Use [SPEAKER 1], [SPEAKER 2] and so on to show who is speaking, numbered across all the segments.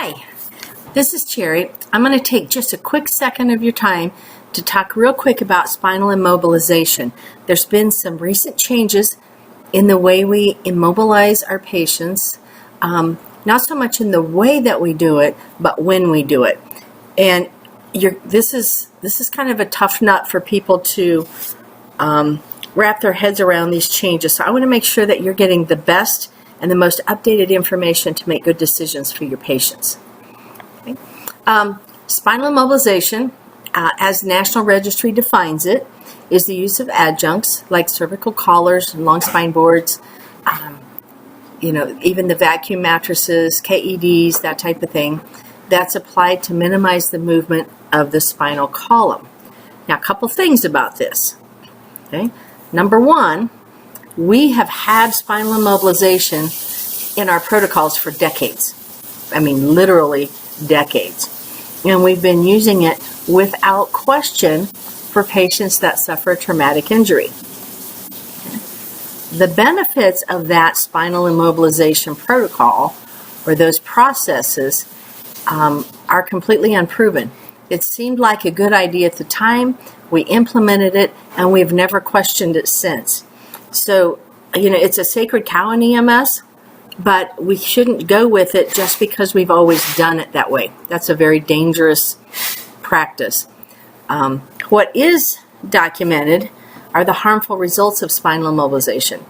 [SPEAKER 1] Hi, this is Cherry. I'm going to take just a quick second of your time to talk real quick about spinal immobilization. There's been some recent changes in the way we immobilize our patients, not so much in the way that we do it, but when we do it. And this is kind of a tough nut for people to wrap their heads around these changes. So I want to make sure that you're getting the best and the most updated information to make good decisions for your patients. Okay. Spinal immobilization, as National Registry defines it, is the use of adjuncts like cervical collars and long spine boards, even the vacuum mattresses, KEDs, that type of thing, that's applied to minimize the movement of the spinal column. Now, a couple things about this. Okay. Number one, we have had spinal immobilization in our protocols for decades. I mean, literally decades. And we've been using it without question for patients that suffer a traumatic injury. The benefits of that spinal immobilization protocol, or those processes, are completely unproven. It seemed like a good idea at the time. We implemented it, and we've never questioned it since. So, it's a sacred cow in EMS, but we shouldn't go with it just because we've always done it that way. That's a very dangerous practice. What is documented are the harmful results of spinal immobilization.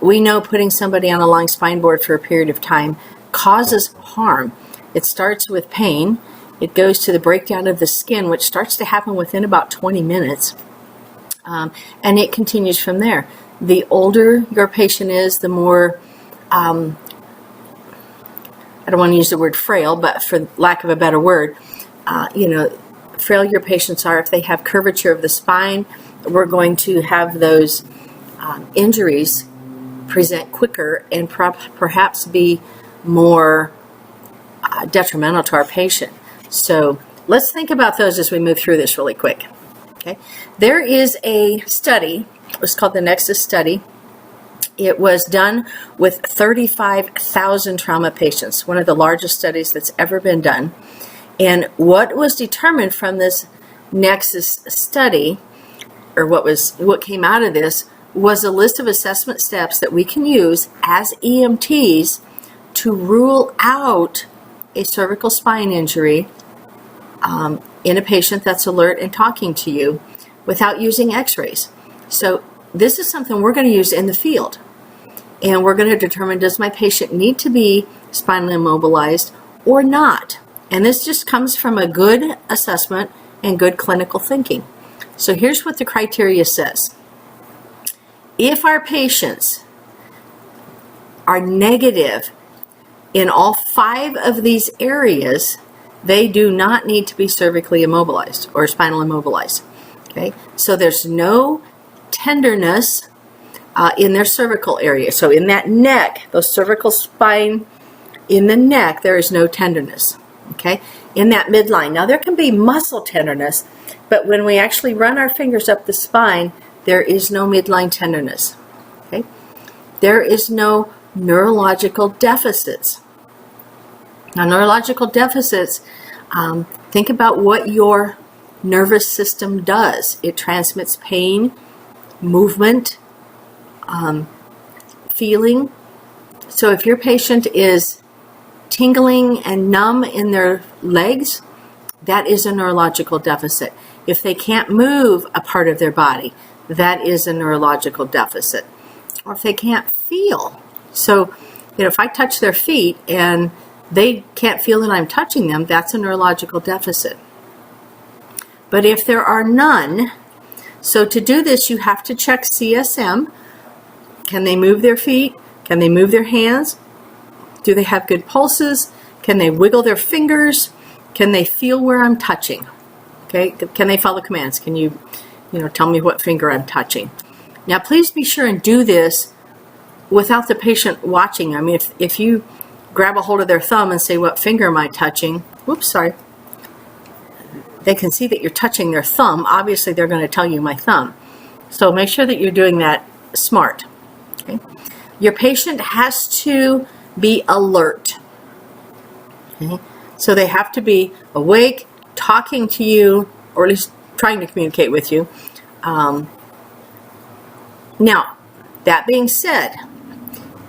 [SPEAKER 1] We know putting somebody on a long spine board for a period of time causes harm. It starts with pain. It goes to the breakdown of the skin, which starts to happen within about 20 minutes. And it continues from there. The older your patient is, the more, I don't want to use the word frail, but for lack of a better word, frail your patients are. If they have curvature of the spine, we're going to have those injuries present quicker and perhaps be more detrimental to our patient. So let's think about those as we move through this really quick. Okay. There is a study, it was called the Nexus Study. It was done with 35,000 trauma patients, one of the largest studies that's ever been done. And what was determined from this Nexus Study, or what came out of this, was a list of assessment steps that we can use as EMTs to rule out a cervical spine injury in a patient that's alert and talking to you without using x-rays. So this is something we're going to use in the field. And we're going to determine, does my patient need to be spinally immobilized or not? And this just comes from a good assessment and good clinical thinking. So here's what the criteria says. If our patients are negative in all 5 of these areas, they do not need to be cervically immobilized or spinal immobilized. Okay, so there's no tenderness in their cervical area. So in that neck, those cervical spine in the neck, there is no tenderness. Okay, in that midline. Now there can be muscle tenderness, but when we actually run our fingers up the spine, there is no midline tenderness. Okay, there is no neurological deficits. Now, neurological deficits, think about what your nervous system does. It transmits pain, movement, feeling. So if your patient is tingling and numb in their legs, that is a neurological deficit. If they can't move a part of their body, that is a neurological deficit. Or if they can't feel. So, if I touch their feet and they can't feel that I'm touching them, that's a neurological deficit. But if there are none, so to do this, you have to check CSM. Can they move their feet? Can they move their hands? Do they have good pulses? Can they wiggle their fingers? Can they feel where I'm touching? Okay, can they follow commands? Can you tell me what finger I'm touching? Now, please be sure and do this without the patient watching. I mean, if you grab a hold of their thumb and say, what finger am I touching? Whoops, sorry. They can see that you're touching their thumb. Obviously, they're going to tell you my thumb. So make sure that you're doing that smart. Okay? Your patient has to be alert. Okay? So they have to be awake, talking to you, or at least trying to communicate with you. Now, that being said,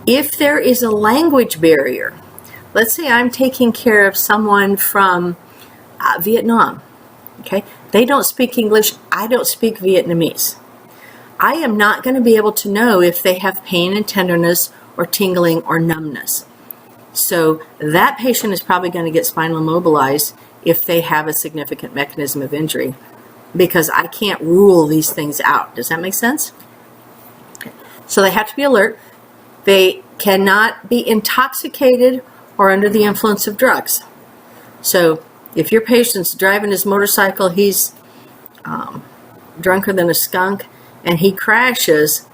[SPEAKER 1] if there is a language barrier, let's say I'm taking care of someone from Vietnam, okay? They don't speak English, I don't speak Vietnamese. I am not going to be able to know if they have pain and tenderness or tingling or numbness. So that patient is probably going to get spinal immobilized if they have a significant mechanism of injury, because I can't rule these things out. Does that make sense? So they have to be alert. They cannot be intoxicated or under the influence of drugs. So if your patient's driving his motorcycle, he's drunker than a skunk, and he crashes,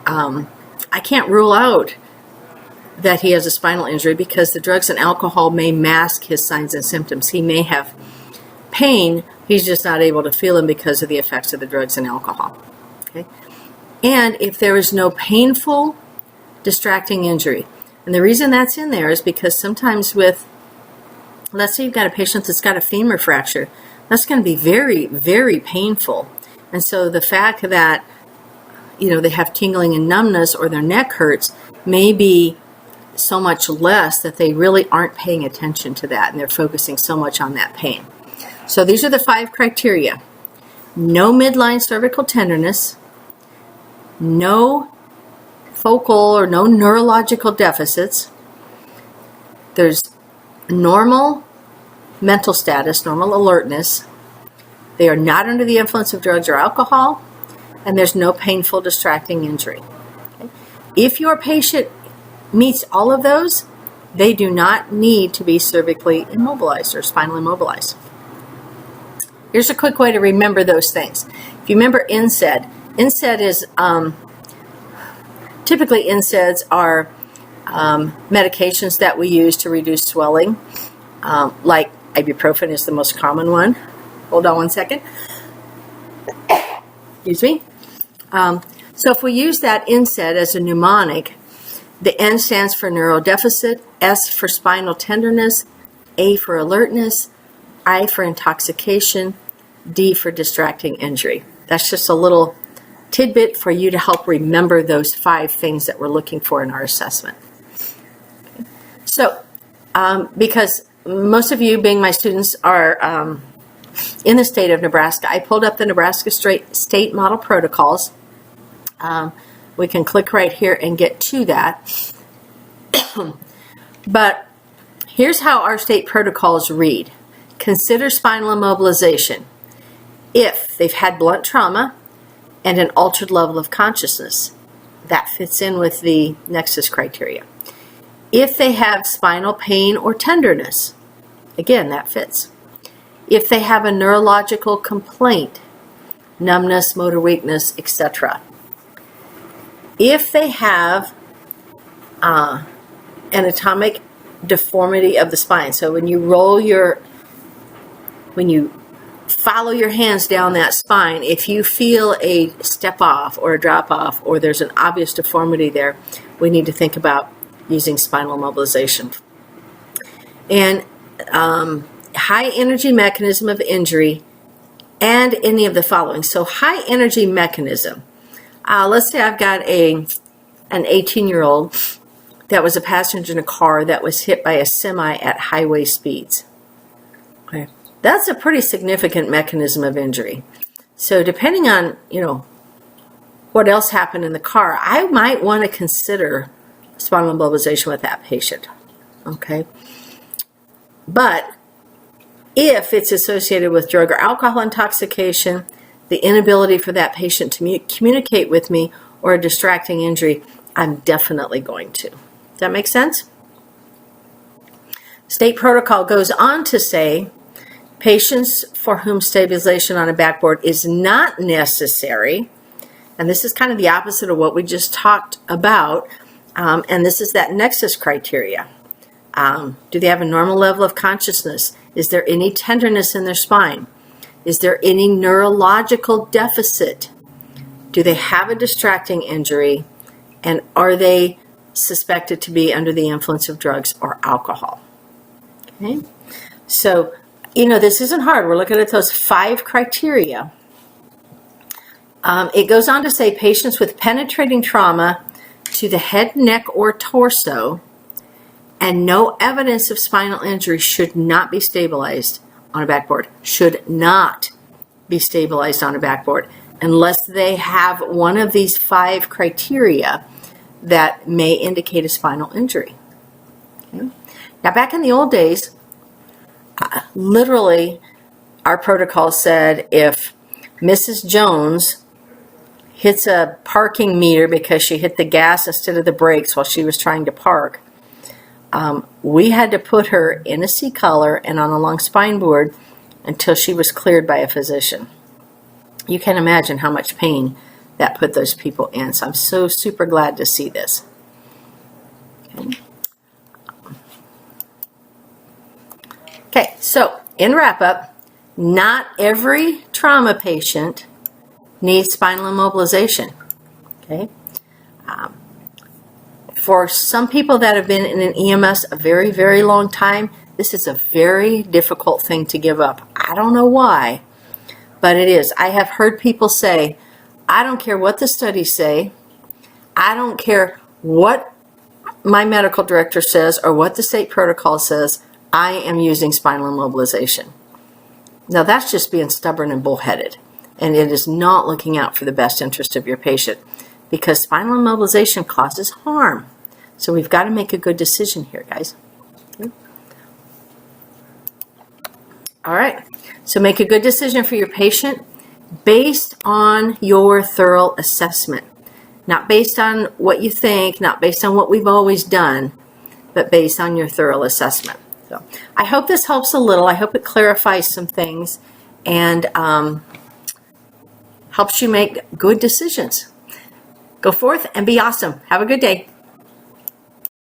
[SPEAKER 1] I can't rule out that he has a spinal injury because the drugs and alcohol may mask his signs and symptoms. He may have pain, he's just not able to feel them because of the effects of the drugs and alcohol. Okay? And if there is no painful, distracting injury. And the reason that's in there is because sometimes with, let's say you've got a patient that's got a femur fracture, that's going to be very, very painful. And so the fact that, they have tingling and numbness or their neck hurts may be so much less that they really aren't paying attention to that and they're focusing so much on that pain. So these are the 5 criteria. No midline cervical tenderness, no focal or no neurological deficits. There's normal mental status, normal alertness. They are not under the influence of drugs or alcohol, and there's no painful, distracting injury. Okay? If your patient meets all of those, they do not need to be cervically immobilized or spinal immobilized. Here's a quick way to remember those things. If you remember NSAID, NSAID is, typically NSAIDs are medications that we use to reduce swelling, like ibuprofen is the most common one. Hold on one second. Excuse me. So if we use that NSAID as a mnemonic, the N stands for neurodeficit, S for spinal tenderness, A for alertness, I for intoxication, D for distracting injury. That's just a little tidbit for you to help remember those 5 things that we're looking for in our assessment. Okay. So, because most of you, being my students, are in the state of Nebraska, I pulled up the Nebraska State Model Protocols. We can click right here and get to that. But here's how our state protocols read. Consider spinal immobilization if they've had blunt trauma and an altered level of consciousness. That fits in with the Nexus criteria. If they have spinal pain or tenderness, again, that fits. If they have a neurological complaint, numbness, motor weakness, etc. If they have anatomic deformity of the spine, so when you follow your hands down that spine, if you feel a step off or a drop off or there's an obvious deformity there, we need to think about using spinal immobilization. And high energy mechanism of injury and any of the following. So high energy mechanism. Let's say I've got an 18-year-old that was a passenger in a car that was hit by a semi at highway speeds. Okay. That's a pretty significant mechanism of injury. So depending on, what else happened in the car, I might want to consider spinal immobilization with that patient. Okay. But if it's associated with drug or alcohol intoxication, the inability for that patient to communicate with me, or a distracting injury, I'm definitely going to. Does that make sense? State protocol goes on to say, patients for whom stabilization on a backboard is not necessary, and this is kind of the opposite of what we just talked about, and this is that Nexus criteria. Do they have a normal level of consciousness? Is there any tenderness in their spine? Is there any neurological deficit? Do they have a distracting injury? And are they suspected to be under the influence of drugs or alcohol? Okay? So, this isn't hard. We're looking at those 5 criteria. It goes on to say patients with penetrating trauma to the head, neck, or torso and no evidence of spinal injury should not be stabilized on a backboard. Should not be stabilized on a backboard unless they have one of these 5 criteria that may indicate a spinal injury. Okay? Now, back in the old days, literally, our protocol said if Mrs. Jones hits a parking meter because she hit the gas instead of the brakes while she was trying to park, we had to put her in a C-collar and on a long spine board until she was cleared by a physician. You can imagine how much pain that put those people in. So I'm so super glad to see this. Okay, so in wrap-up, not every trauma patient needs spinal immobilization. Okay. For some people that have been in an EMS a very, very long time, this is a very difficult thing to give up. I don't know why, but it is. I have heard people say, I don't care what the studies say. I don't care what my medical director says or what the state protocol says. I am using spinal immobilization. Now, that's just being stubborn and bullheaded, and it is not looking out for the best interest of your patient because spinal immobilization causes harm. So we've got to make a good decision here, guys. Okay. All right. So make a good decision for your patient based on your thorough assessment. Not based on what you think, not based on what we've always done, but based on your thorough assessment. So I hope this helps a little. I hope it clarifies some things and helps you make good decisions. Go forth and be awesome. Have a good day.